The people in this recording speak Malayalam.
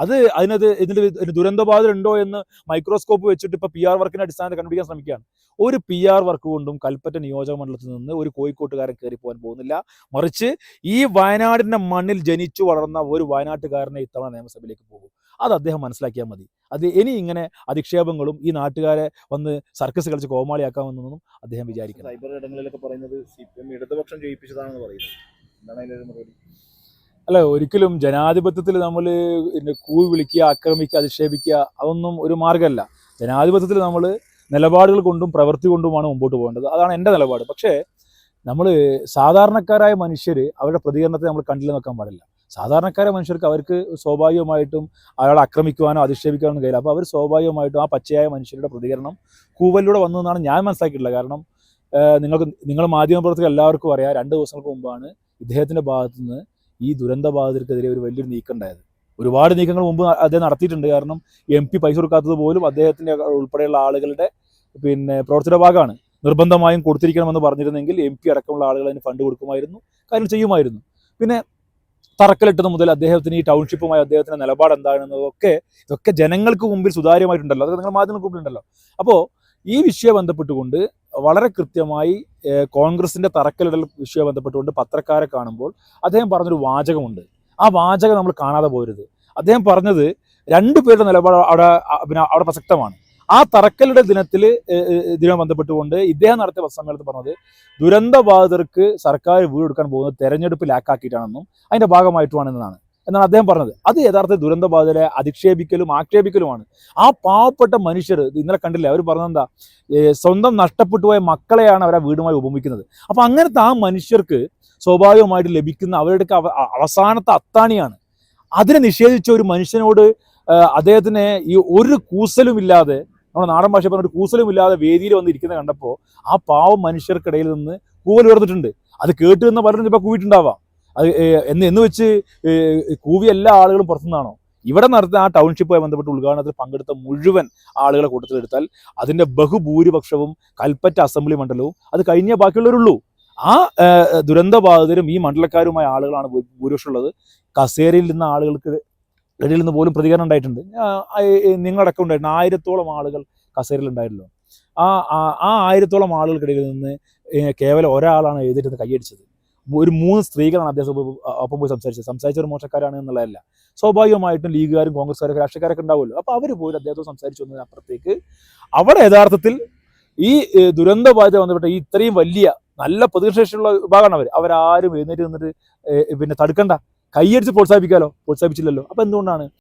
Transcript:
ഇതിന്റെ ദുരന്തബാധ ഉണ്ടോ എന്ന് മൈക്രോസ്കോപ്പ് വെച്ചിട്ട് ഇപ്പോൾ PR വർക്കിന്റെ അടിസ്ഥാനത്തിൽ കണ്ടുപിടിക്കാൻ ശ്രമിക്കുകയാണ്. ഒരു PR വർക്ക് കൊണ്ടും കൽപ്പറ്റ നിയോജക മണ്ഡലത്തിൽ നിന്ന് ഒരു കോഴിക്കോട്ടുകാരൻ കയറി പോകാൻ പോകുന്നില്ല. മറിച്ച് ഈ വയനാടിന്റെ മണ്ണിൽ ജനിച്ചു വളർന്ന ഒരു വയനാട്ടുകാരനെ ഇത്തവണ നിയമസഭയിലേക്ക് പോകും. അത് അദ്ദേഹം മനസ്സിലാക്കിയാൽ മതി. അത് ഇനി ഇങ്ങനെ അധിക്ഷേപങ്ങളും ഈ നാട്ടുകാരെ വന്ന് സർക്കസ് കളിച്ച് കോമാളിയാക്കാമെന്നൊന്നും അദ്ദേഹം വിചാരിക്കണം. സൈബർ ഇടങ്ങളിലൊക്കെ പറയുന്നത് CPM ഇടതുപക്ഷം ജയിപ്പിച്ചതാണെന്ന് പറയുന്നത്. എന്താണ് അതിലൊരു മറുപടി? അല്ല, ഒരിക്കലും ജനാധിപത്യത്തിൽ നമ്മൾ കൂവി വിളിക്കുക, ആക്രമിക്കുക, അധിക്ഷേപിക്കുക അതൊന്നും ഒരു മാർഗ്ഗമല്ല. ജനാധിപത്യത്തിൽ നമ്മൾ നിലപാടുകൾ കൊണ്ടും പ്രവൃത്തി കൊണ്ടുമാണ് മുമ്പോട്ട് പോകേണ്ടത്. അതാണ് എൻ്റെ നിലപാട്. പക്ഷേ നമ്മൾ സാധാരണക്കാരായ മനുഷ്യർ അവരുടെ പ്രതികരണത്തെ നമ്മൾ കണ്ടില്ല നോക്കാൻ പാടില്ല. സാധാരണക്കാരായ മനുഷ്യർക്ക് അവർക്ക് സ്വാഭാവികമായിട്ടും അയാളെ ആക്രമിക്കുവാനോ അധിക്ഷേപിക്കാനോ കഴിയില്ല. അപ്പോൾ അവർ സ്വാഭാവികമായിട്ടും ആ പച്ചയായ മനുഷ്യരുടെ പ്രതികരണം കൂവലിലൂടെ വന്നതെന്നാണ് ഞാൻ മനസ്സിലാക്കിയിട്ടുള്ളത്. കാരണം നിങ്ങൾ മാധ്യമപ്രവർത്തകർ എല്ലാവർക്കും അറിയാം, 2 ദിവസങ്ങൾക്ക് മുമ്പാണ് ഇദ്ദേഹത്തിൻ്റെ ഭാഗത്തു നിന്ന് ഈ ദുരന്തബാധിതർക്കെതിരെ ഒരു വലിയൊരു നീക്കം ഉണ്ടായത്. ഒരുപാട് നീക്കങ്ങൾ മുമ്പ് അദ്ദേഹം നടത്തിയിട്ടുണ്ട്. കാരണം MP പൈസ കൊടുക്കാത്തത് പോലും അദ്ദേഹത്തിൻ്റെ ഉൾപ്പെടെയുള്ള ആളുകളുടെ പ്രവർത്തന ഭാഗമാണ്. നിർബന്ധമായും കൊടുത്തിരിക്കണമെന്ന് പറഞ്ഞിരുന്നെങ്കിൽ MP അടക്കമുള്ള ആളുകൾ അതിന് ഫണ്ട് കൊടുക്കുമായിരുന്നു, കാര്യം ചെയ്യുമായിരുന്നു. പിന്നെ തറക്കല്ലിട്ടത് മുതൽ അദ്ദേഹത്തിന് ഈ ടൗൺഷിപ്പുമായി അദ്ദേഹത്തിൻ്റെ നിലപാട് എന്താണെന്നതൊക്കെ ഇതൊക്കെ ജനങ്ങൾക്ക് മുമ്പിൽ സുതാര്യമായിട്ടുണ്ടല്ലോ, അതൊക്കെ നിങ്ങൾ മാധ്യമങ്ങൾക്ക് മുമ്പിലുണ്ടല്ലോ. അപ്പോൾ ഈ വിഷയം ബന്ധപ്പെട്ടുകൊണ്ട് വളരെ കൃത്യമായി കോൺഗ്രസിൻ്റെ തറക്കല്ലിടൽ വിഷയം ബന്ധപ്പെട്ടുകൊണ്ട് പത്രക്കാരെ കാണുമ്പോൾ അദ്ദേഹം പറഞ്ഞൊരു വാചകമുണ്ട്. ആ വാചകം നമ്മൾ കാണാതെ പോരുത്. അദ്ദേഹം പറഞ്ഞത് 2 പേരുടെ നിലപാട് അവിടെ പ്രസക്തമാണ്. ആ തറക്കല്ലിടൽ ദിനം ബന്ധപ്പെട്ടുകൊണ്ട് ഇദ്ദേഹം നടത്തിയ പത്രസമ്മേളനത്തിൽ പറഞ്ഞത് ദുരന്തബാധിതർക്ക് സർക്കാർ വീട് കൊടുക്കാൻ പോകുന്നത് തെരഞ്ഞെടുപ്പ് ലാക്കാക്കിയിട്ടാണെന്നും അതിൻ്റെ ഭാഗമായിട്ടുമാണെന്നാണ് അദ്ദേഹം പറഞ്ഞത്. അത് യഥാർത്ഥ ദുരന്തബാധിതരെ അധിക്ഷേപിക്കലും ആക്ഷേപിക്കലുമാണ്. ആ പാവപ്പെട്ട മനുഷ്യർ ഇന്നലെ കണ്ടില്ലേ, അവർ പറഞ്ഞെന്താ, സ്വന്തം നഷ്ടപ്പെട്ടു പോയ മക്കളെയാണ് അവർ ആ വീടുമായി ഉപമിക്കുന്നത്. അപ്പോൾ അങ്ങനത്തെ ആ മനുഷ്യർക്ക് സ്വാഭാവികമായിട്ട് ലഭിക്കുന്ന അവരുടെയൊക്കെ അവസാനത്തെ അത്താണിയാണ്. അതിനെ നിഷേധിച്ച ഒരു മനുഷ്യനോട് അദ്ദേഹത്തിന് ഈ ഒരു കൂസലുമില്ലാതെ, നമ്മുടെ നാടൻ ഭാഷ പറഞ്ഞ ഒരു കൂസലുമില്ലാതെ വേദിയിൽ വന്നിരിക്കുന്നത് കണ്ടപ്പോൾ ആ പാവം മനുഷ്യർക്കിടയിൽ നിന്ന് കൂവൽ ഉയർന്നിട്ടുണ്ട്. അത് കേട്ട് നിന്ന് പലരും ഇപ്പോൾ കൂവിയിട്ടുണ്ടാവാം. അത് എന്ന് വെച്ച് കൂവി എല്ലാ ആളുകളും പുറത്തുനിന്നാണോ? ഇവിടെ നടത്തുന്ന ആ ടൗൺഷിപ്പുമായി ബന്ധപ്പെട്ട് ഉദ്ഘാടനത്തിൽ പങ്കെടുത്ത മുഴുവൻ ആളുകളെ കൂട്ടത്തിലെടുത്താൽ അതിൻ്റെ ബഹുഭൂരിപക്ഷവും കൽപ്പറ്റ അസംബ്ലി മണ്ഡലവും അത് കഴിഞ്ഞേ ബാക്കിയുള്ളവരുള്ളൂ. ആ ദുരന്തബാധിതരും ഈ മണ്ഡലക്കാരുമായ ആളുകളാണ് ഭൂരിപക്ഷം ഉള്ളത്. കസേരയിൽ നിന്ന ആളുകൾക്ക് ഇടയിൽ നിന്ന് പോലും പ്രതികരണം ഉണ്ടായിട്ടുണ്ട്. നിങ്ങളടക്കം ഉണ്ടായിട്ടുണ്ട്. 1000-ഓളം ആളുകൾ കസേരയിൽ ഉണ്ടായിരുന്നല്ലോ. ആ 1000-ഓളം ആളുകൾക്കിടയിൽ നിന്ന് കേവലം ഒരാളാണ് എഴുതിയിട്ട് കൈയടിച്ചത്. ഒരു 3 സ്ത്രീകളാണ് അദ്ദേഹം ഒപ്പം പോയി സംസാരിച്ചവർ മോശക്കാരാണ് എന്നുള്ളതല്ല. സ്വാഭാവികമായിട്ടും ലീഗുകാരും കോൺഗ്രസ്സുകാരൊക്കെ രാഷ്ട്രീയക്കാരൊക്കെ ഉണ്ടാവുമല്ലോ. അപ്പോൾ അവർ പോയി അദ്ദേഹത്തോട് സംസാരിച്ചു വന്നതിനപ്പുറത്തേക്ക് അവിടെ യഥാർത്ഥത്തിൽ ഈ ദുരന്തബാധിത ബന്ധപ്പെട്ട ഈ ഇത്രയും വലിയ നല്ല പ്രതിഷേധമുള്ള വിഭാഗമാണ് അവരാരും എഴുന്നേറ്റ് നിന്നിട്ട് തടുക്കണ്ട, കൈയടിച്ച് പ്രോത്സാഹിപ്പിക്കാമല്ലോ, പ്രോത്സാഹിപ്പിച്ചില്ലല്ലോ. അപ്പോൾ എന്തുകൊണ്ടാണ്